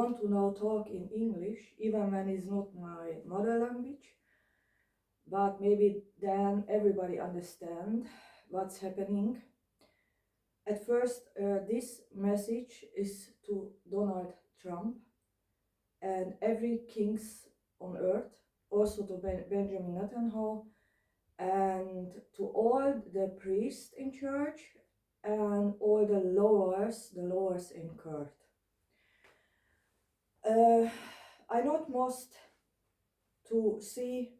want to now talk in English, even when it's not my mother language, but maybe then everybody understand what's happening. At first, this message is to Donald Trump and every kings on earth, also to Benjamin Netanyahu, and to all the priests in church and all the lowers in court. I not most to see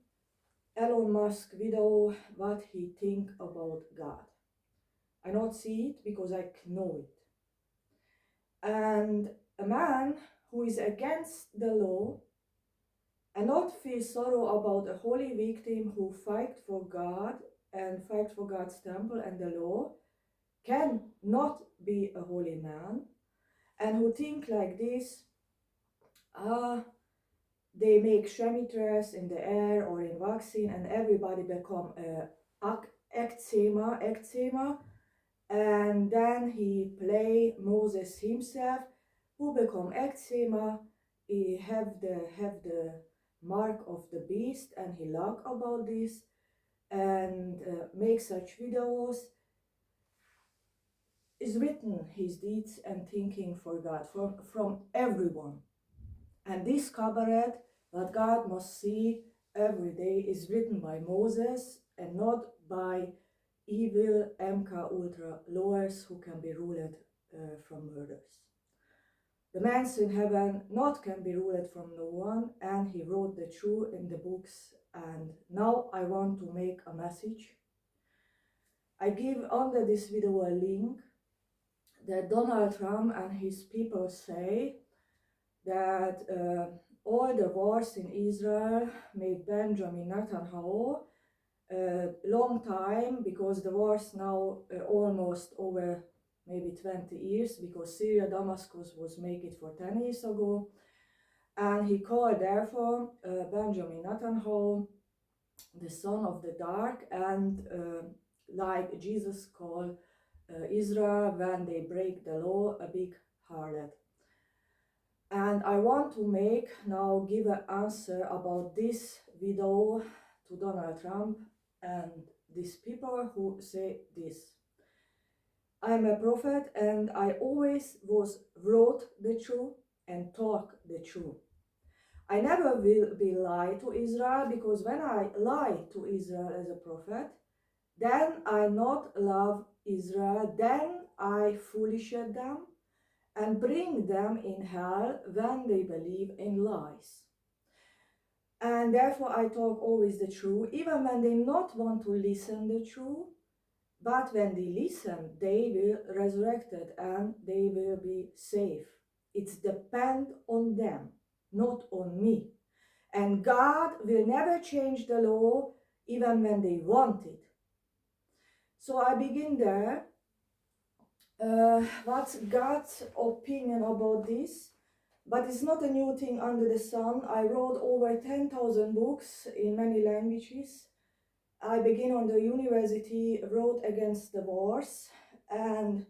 Elon Musk video what he think about God. I not see it because I know it. And a man who is against the law and not feel sorrow about a holy victim who fight for God and fight for God's temple and the law can not be a holy man, and who think like this, they make chemtrails in the air or in vaccine and everybody become eczema, and then he play Moses himself who become eczema. He have the mark of the beast and he laugh about this and make such videos. Is written his deeds and thinking for God from everyone, and this cabaret that God must see every day is written by Moses and not by evil MK ultra lawyers who can be ruled from murders. The man's in heaven not can be ruled from no one, and he wrote the truth in the books. And now I want to make a message. I give under this video a link that Donald Trump and his people say that all the wars in Israel made Benjamin Netanyahu long time, because the wars now almost over maybe 20 years, because Syria, Damascus was made it for 10 years ago. And he called therefore Benjamin Netanyahu the son of the dark, and like Jesus called Israel when they break the law a big harlot. And I want to give an answer about this video to Donald Trump and these people who say this. I'm a prophet and I always wrote the truth and talk the truth. I never will be lie to Israel, because when I lie to Israel as a prophet, then I not love Israel, then I foolish them and bring them in hell when they believe in lies. And therefore I talk always the truth, even when they not want to listen the truth, but when they listen, they will resurrected and they will be safe. It's depend on them, not on me. And God will never change the law even when they want it. So I begin there. What's God's opinion about this? But it's not a new thing under the sun. I wrote over 10,000 books in many languages. I began on the university, wrote against the wars, and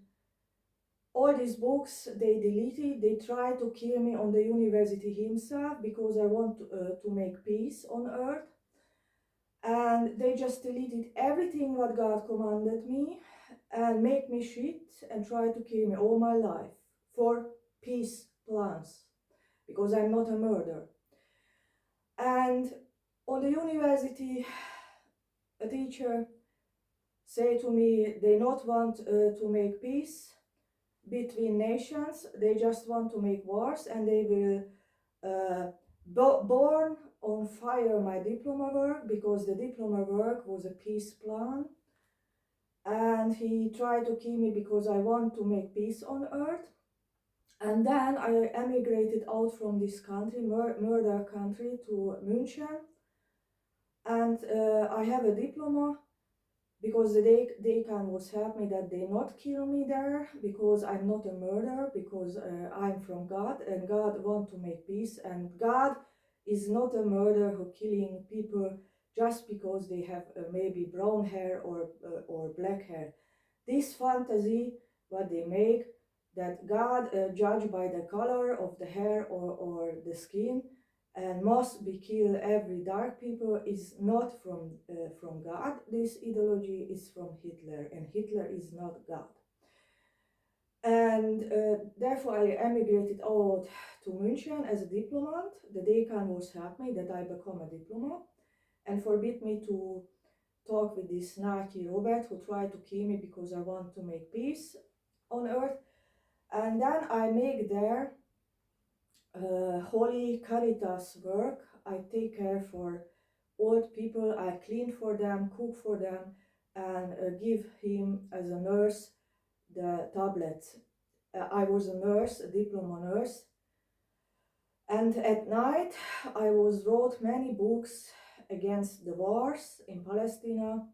all these books they deleted. They tried to kill me on the university himself, because I want to make peace on earth. And they just deleted everything what God commanded me and make me shit and try to kill me all my life for peace plans, because I'm not a murderer. And on the university, a teacher say to me they not want to make peace between nations, they just want to make wars, and they will burn on fire my diploma work, because the diploma work was a peace plan. And he tried to kill me because I want to make peace on earth. And then I emigrated out from this country, murder country, to München. And I have a diploma, because the decan was help me that they not kill me there, because I'm not a murderer, because I'm from God, and God want to make peace, and God is not a murderer who killing people just because they have maybe brown hair or black hair. This fantasy what they make, that God judged by the color of the hair or the skin and must be killed every dark people is not from God. This ideology is from Hitler, and Hitler is not God. And therefore I emigrated out to München as a diplomat. The decan was happy that I become a diplomat and forbid me to talk with this Nazi Robert who tried to kill me because I want to make peace on earth. And then I make there holy caritas work. I take care for old people, I clean for them, cook for them, and give him as a nurse the tablets. I was a nurse, a diploma nurse, and at night I wrote many books against the wars in Palestine,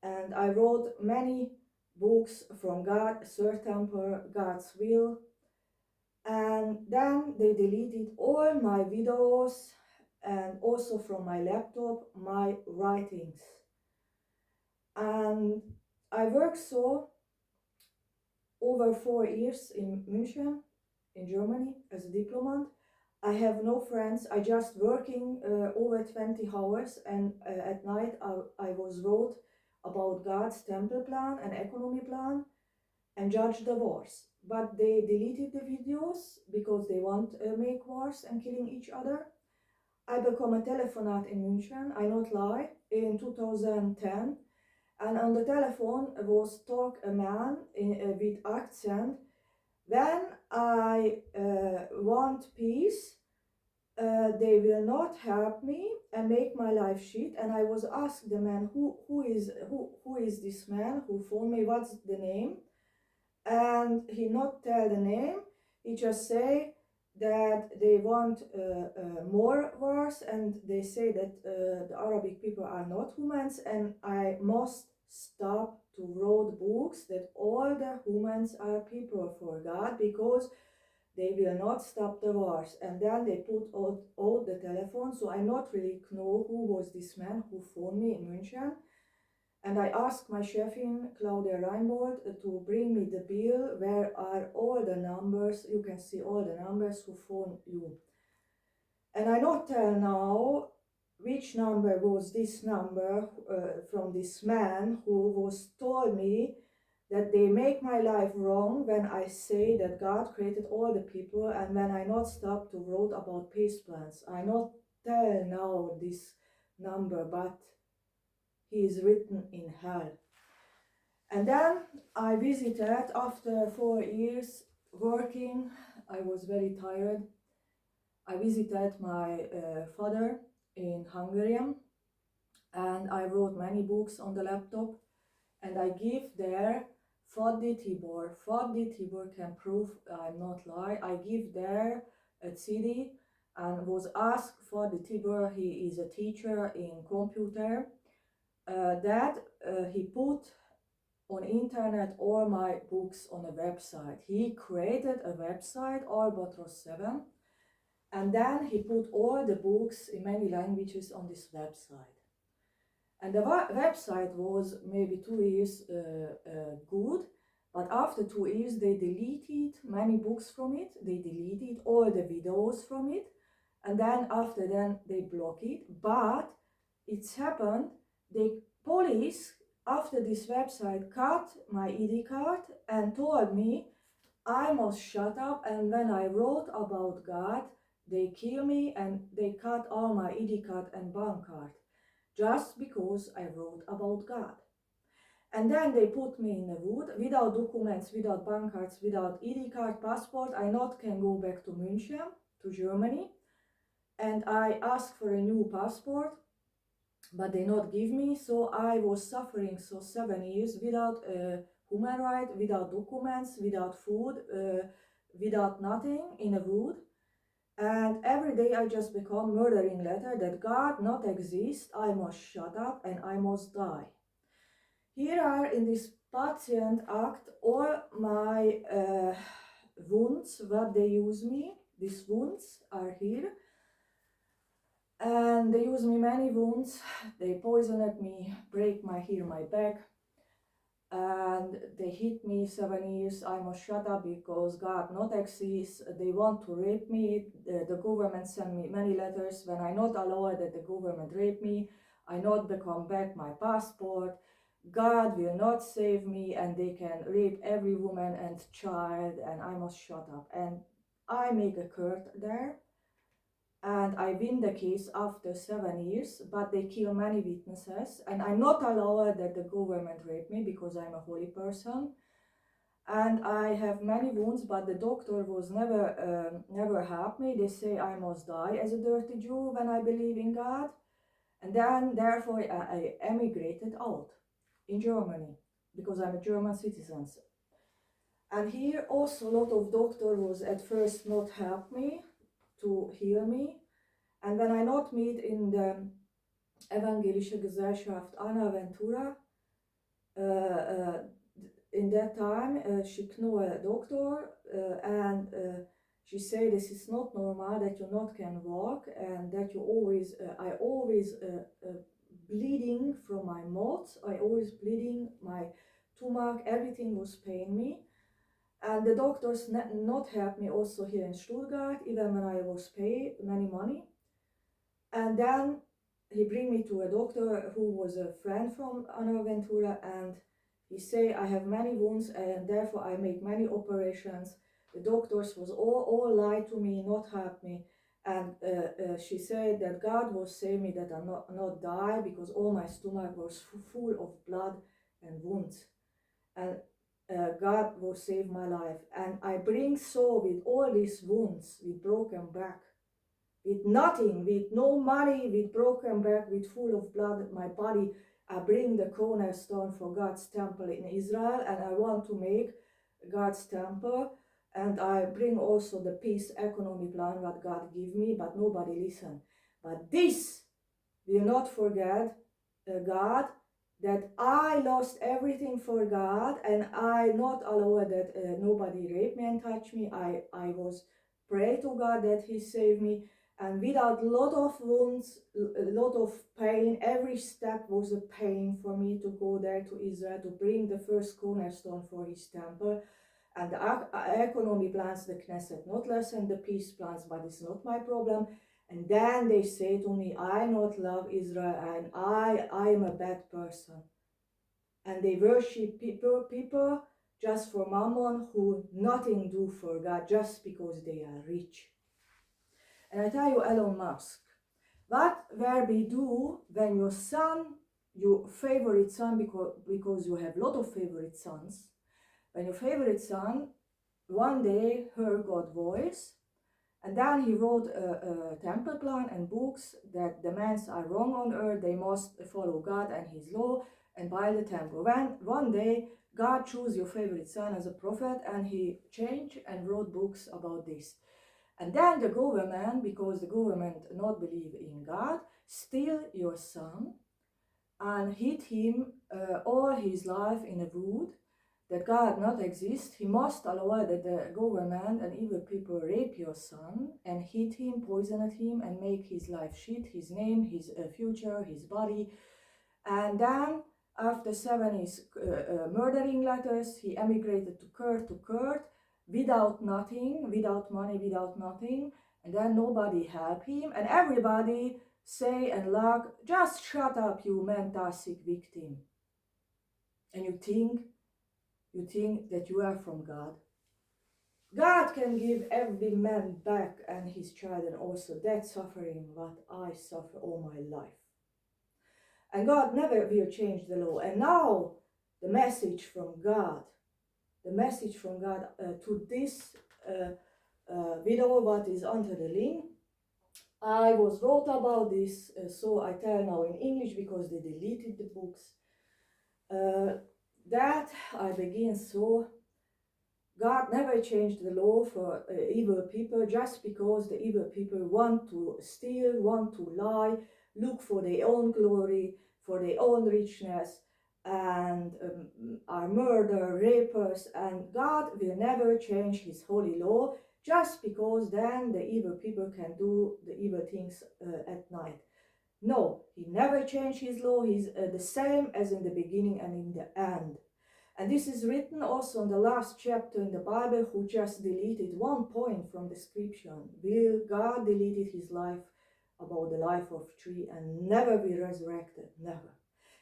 and I wrote many books from God, Third Temple, God's Will, and then they deleted all my videos and also from my laptop my writings. And I worked so over 4 years in München, in Germany, as a diplomat. I have no friends. I just working over 20 hours, and at night I was wrote about God's temple plan and economy plan and judge the wars. But they deleted the videos because they want make wars and killing each other. I become a telephonat in München, I not lie, in 2010. And on the telephone was talk a man with accent. When I want peace, they will not help me and make my life shit. And I was asked the man who is this man who phoned me, what's the name? And he not tell the name, he just say that they want more wars, and they say that the Arabic people are not humans, and I must stop to write books that all the humans are people for God, because they will not stop the wars. And then they put out the telephone, so I not really know who was this man who phoned me in München. And I asked my chefin, Claudia Reinbold, to bring me the bill where are all the numbers, you can see all the numbers who phone you. And I not tell now which number was this number from this man who was told me that they make my life wrong when I say that God created all the people, and when I not stop to write about peace plans. I not tell now this number, but he is written in hell. And then I visited after 4 years working. I was very tired. I visited my father in Hungary, and I wrote many books on the laptop, and I give there Faddi Tibor. Faddi Tibor can prove I'm not lie. I give there a CD and was asked Faddi Tibor, he is a teacher in computer, that he put on internet all my books on a website. He created a website, Albatros 7, and then he put all the books in many languages on this website. And the website was maybe 2 years good, but after 2 years they deleted many books from it, they deleted all the videos from it, and then after then they blocked it. But it's happened, the police after this website cut my ID card and told me I must shut up, and when I wrote about God, they kill me and they cut all my ID card and bank card, just because I wrote about God. And then they put me in the wood, without documents, without bank cards, without ID card, passport. I not can go back to München, to Germany, and I asked for a new passport, but they not give me. So I was suffering so 7 years without human right, without documents, without food, without nothing, in a wood. And every day I just become murdering letter that God not exist, I must shut up and I must die. Here are in this patient act all my wounds, what they use me. These wounds are here. And they use me many wounds. They poisoned me, break my back. and they hit me 7 years. I must shut up because God not exists. They want to rape me. The government sent me many letters when I not allowed that the government rape me. I not become back my passport. God will not save me, and they can rape every woman and child, and I must shut up. And I make a court there, and I win the case after 7 years, but they kill many witnesses, and I'm not allowed that the government rape me because I'm a holy person, and I have many wounds, but the doctor was never helped me. They say I must die as a dirty Jew when I believe in God, and then therefore I emigrated out in Germany because I'm a German citizen. And here also a lot of doctor was at first not help me to heal me. And when I not meet in the Evangelische Gesellschaft Anna Ventura, in that time she know a doctor, and she say this is not normal that you not can walk, and that you always I always bleeding from my mouth, I always bleeding my stomach, everything was pain me. And the doctors not help me also here in Stuttgart, even when I was pay many money. And then he bring me to a doctor who was a friend from Anna Ventura, and he say I have many wounds and therefore I make many operations. The doctors was all lie to me, not help me, and she said that God will save me, that I not die, because all my stomach was full of blood and wounds, and God will save my life. And I bring so with all these wounds, with broken back, with nothing, with no money, with broken back, with full of blood, my body, I bring the cornerstone for God's temple in Israel, and I want to make God's temple, and I bring also the peace economy plan what God give me, but nobody listen. But this will not forget God, that I lost everything for God, and I not allow that nobody rape me and touch me. I was pray to God that He save me, and without lot of wounds, a lot of pain, every step was a pain for me to go there to Israel to bring the first cornerstone for His temple. And the economy plans, the Knesset not listen the peace plans, but it's not my problem. And then they say to me, I not love Israel, and I am a bad person. And they worship people just for mammon, who nothing do for God just because they are rich. And I tell you, Elon Musk, what will be do when your son, your favorite son, because you have a lot of favorite sons, when your favorite son one day heard God's voice, and then he wrote a temple plan and books that the men are wrong on earth, they must follow God and His law and build the temple. When one day God chose your favorite son as a prophet, and he changed and wrote books about this. And then the government, because the government not believe in God, steal your son and hid him all his life in a wood, that God not exist. He must allow that the government and evil people rape your son and hit him, poisoned him, and make his life shit, his name, his future, his body. And then after 7 years murdering letters, he emigrated to Kurt without nothing, without money, without nothing. And then nobody helped him, and everybody say and laugh, just shut up, you mental sick victim. And you think that you are from God. God can give every man back and his child, and also that suffering what I suffer all my life. And God never will change the law. And now the message from God to this widow what is under the link. I was wrote about this, so I tell now in English because they deleted the books. That I begin so. God never changed the law for evil people just because the evil people want to steal, want to lie, look for their own glory, for their own richness, and are murder, rapers, and God will never change His holy law just because then the evil people can do the evil things at night. No, He never changed His law. He's the same as in the beginning and in the end. And this is written also in the last chapter in the Bible, who just deleted one point from the scripture. Will God deleted his life about the life of tree and never be resurrected? Never.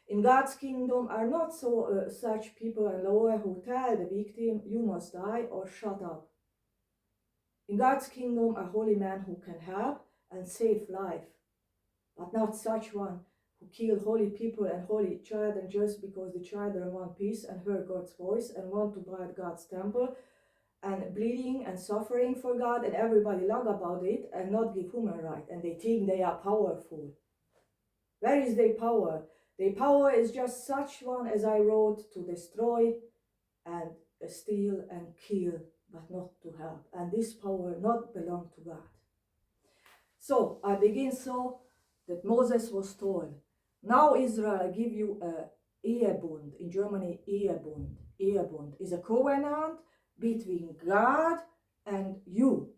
In God's kingdom are not such people and lawyer who tell the victim, you must die or shut up. In God's kingdom are holy men who can help and save life, but not such one who kill holy people and holy children just because the children want peace and hear God's voice and want to build God's temple and bleeding and suffering for God, and everybody lag about it and not give human right, and they think they are powerful. Where is their power? Their power is just such one as I wrote, to destroy and steal and kill, but not to help. And this power not belong to God. So I begin so that Moses was told, now Israel, I give you a Ehebund. In Germany, Ehebund. Ehebund is a covenant between God and you.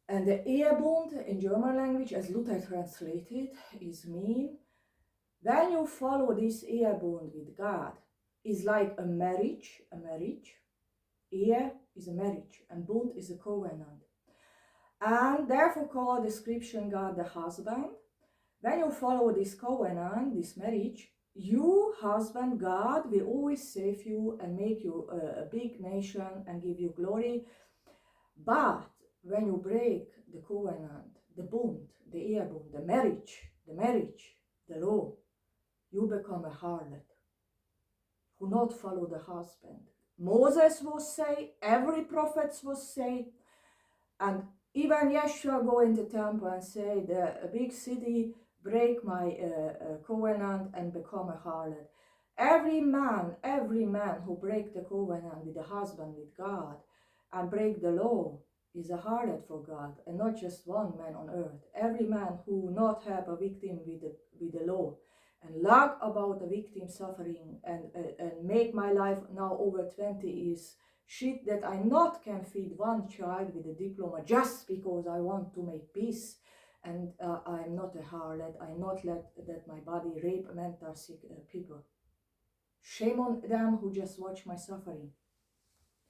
And the Ehebund in German language, as Luther translated, is mean, when you follow this Ehebund with God, is like a marriage. Ehe is a marriage, and Bund is a covenant. And therefore call the scripture God the husband. When you follow this covenant, this marriage, you, husband, God will always save you and make you a big nation and give you glory. But when you break the covenant, the bund, the Ehebund, the marriage, the law, you become a harlot who not follow the husband. Moses was say, every prophet was say, and even Yeshua go in the temple and say, the big city break my covenant and become a harlot. Every man who break the covenant with the husband, with God, and break the law is a harlot for God, and not just one man on earth. Every man who not help a victim with the law, and lag about the victim suffering, and make my life now over 20 is shit that I not can feed one child with a diploma just because I want to make peace, and I'm not a harlot. I not let that my body rape mental sick people. Shame on them who just watch my suffering.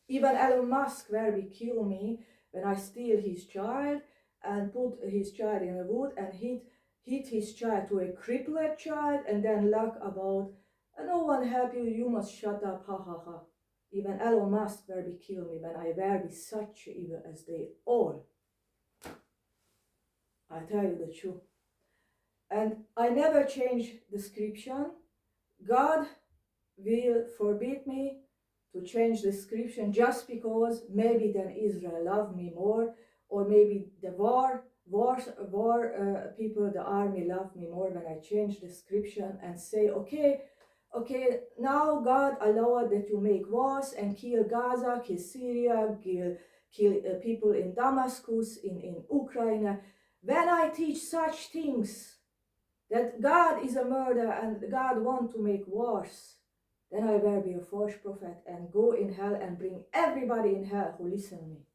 Even Elon Musk will kill me when I steal his child and put his child in a wood and hit his child to a crippled child and then lag about, no one help you, you must shut up, ha ha ha. Even Elon Musk will kill me when I will be such evil as they all. I tell you the truth. And I never change description. God will forbid me to change description just because maybe then Israel love me more, or maybe the war people, the army love me more when I change description and say, okay, now God allowed that you make wars and kill Gaza, kill Syria, kill people in Damascus, in Ukraine. When I teach such things, that God is a murderer and God want to make wars, then I will be a false prophet and go in hell and bring everybody in hell who listen to me.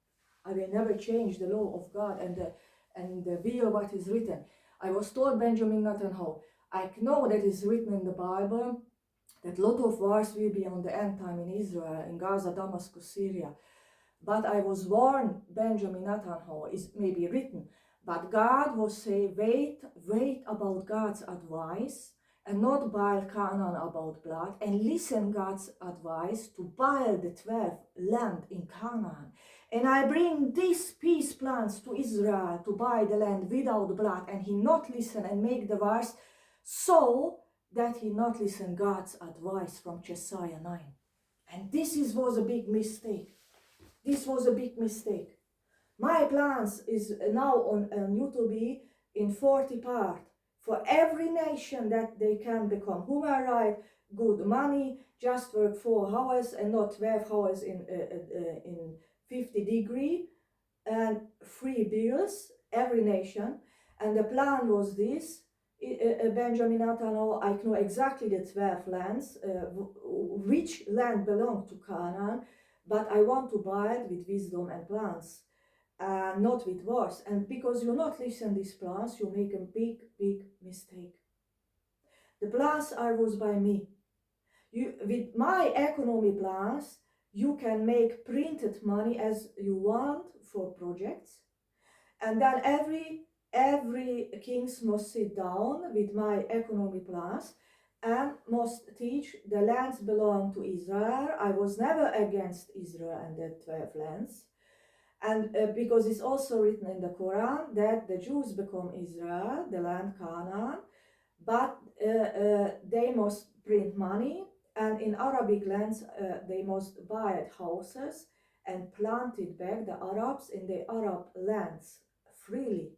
I will never change the law of God and the will what is written. I was told Benjamin Netanyahu, I know that is written in the Bible that a lot of wars will be on the end time in Israel, in Gaza, Damascus, Syria. But I was warned, Benjamin Netanyahu, is maybe written, but God will say, wait about God's advice and not buy Canaan about blood, and listen God's advice to buy the 12 land in Canaan. And I bring these peace plans to Israel to buy the land without blood, and he not listen and make the wars, so that he not listen God's advice from Josiah 9. And was a big mistake. This was a big mistake. My plans is now on YouTube in 40 parts for every nation that they can become human right, good money, just work 4 hours and not 12 hours in 50 degree, and free bills, every nation. And the plan was this, Benjamin Netanyahu, I know exactly the 12 lands, which land belonged to Canaan, but I want to buy it with wisdom and plans, not with wars. And because you not listen these plans, you make a big mistake. The plans are was by me. With my economy plans, you can make printed money as you want for projects, and then every kings must sit down with my economy plans and must teach the lands belong to Israel. I was never against Israel and the 12 lands. And because it's also written in the Quran that the Jews become Israel, the land Canaan, but they must print money, and in Arabic lands they must buy houses and plant it back, the Arabs, in the Arab lands freely,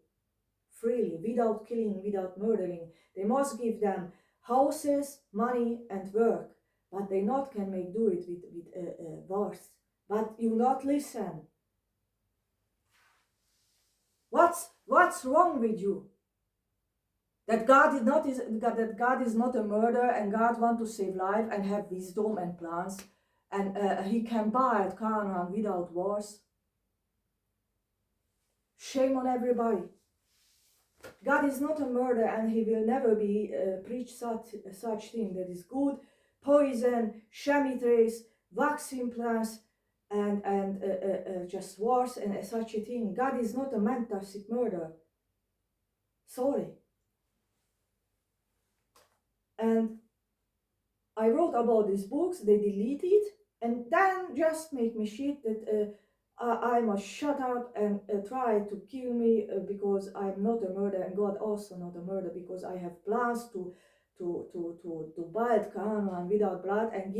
without killing, without murdering. They must give them houses, money, and work, but they not can make do it with wars. But you not listen. What's wrong with you? That God is not a murderer, and God want to save life and have wisdom and plans, and He can buy at Canaan without wars. Shame on everybody. God is not a murderer, and He will never be preach such thing that is good. Poison, chemtrails, vaccine plans, and just wars and such a thing. God is not a mental sick murderer. Sorry. And I wrote about these books, they deleted, and then just make me shit that I must shut up and try to kill me because I'm not a murderer, and God also not a murderer, because I have plans to build Canaan without blood, and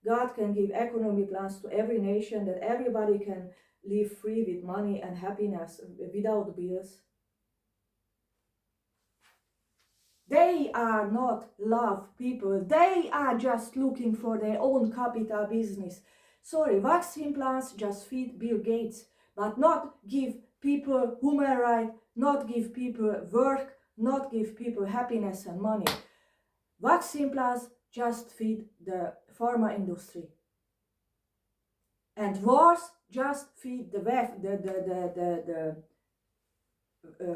God can give economy plans to every nation that everybody can live free with money and happiness without bills. They are not love people. They are just looking for their own capital business. Sorry, vaccine plans just feed Bill Gates, but not give people human rights, not give people work, not give people happiness and money. Vaccine plans just feed the pharma industry. And wars just feed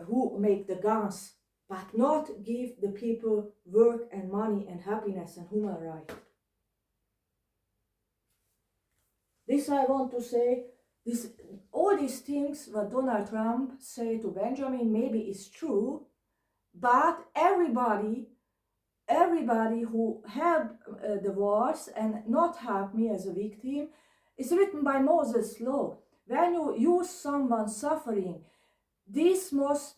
who make the guns, but not give the people work and money and happiness and human rights. This I want to say, all these things what Donald Trump say to Benjamin maybe is true, but everybody who helped the wars and not help me as a victim is written by Moses' law. When you use someone suffering, this must,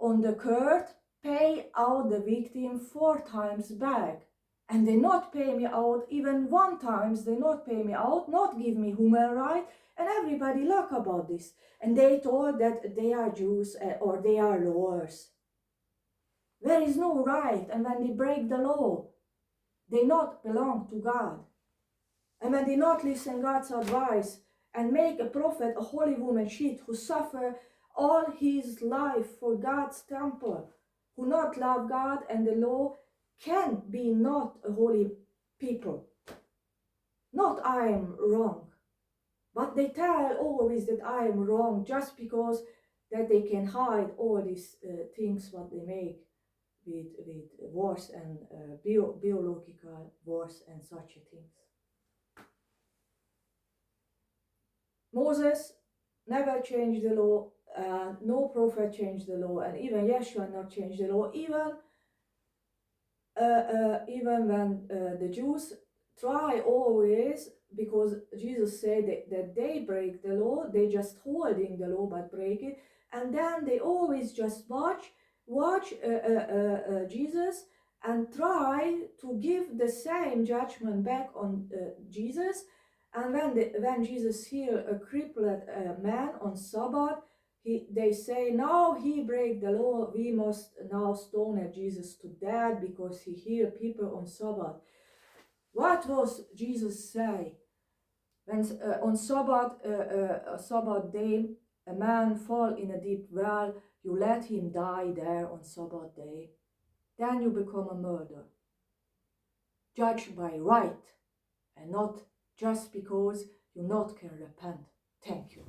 on the court, pay out the victim 4 times back. And they not pay me out even 1 time, they not pay me out, not give me human right, and everybody laugh about this. And they told that they are Jews or they are lawyers. There is no right, and when they break the law, they not belong to God. And when they not listen God's advice and make a prophet, a holy woman shit, who suffer all his life for God's temple, who not love God and the law, can be not a holy people. Not I am wrong, but they tell always that I am wrong just because that they can hide all these things what they make with wars and biological wars and such things. Moses never changed the law, no prophet changed the law, and even Yeshua not changed the law, even when the Jews try always, because Jesus said that they break the law, they just holding the law but break it, and then they always just watch Jesus and try to give the same judgment back on Jesus. And when Jesus healed a crippled man on Sabbath, they say, now he break the law, we must now stone Jesus to death because he healed people on Sabbath. What was Jesus say? When on Sabbath day, a man fall in a deep well, you let him die there on Sabbath day, then you become a murderer. Judged by right, and not just because you not can repent. Thank you.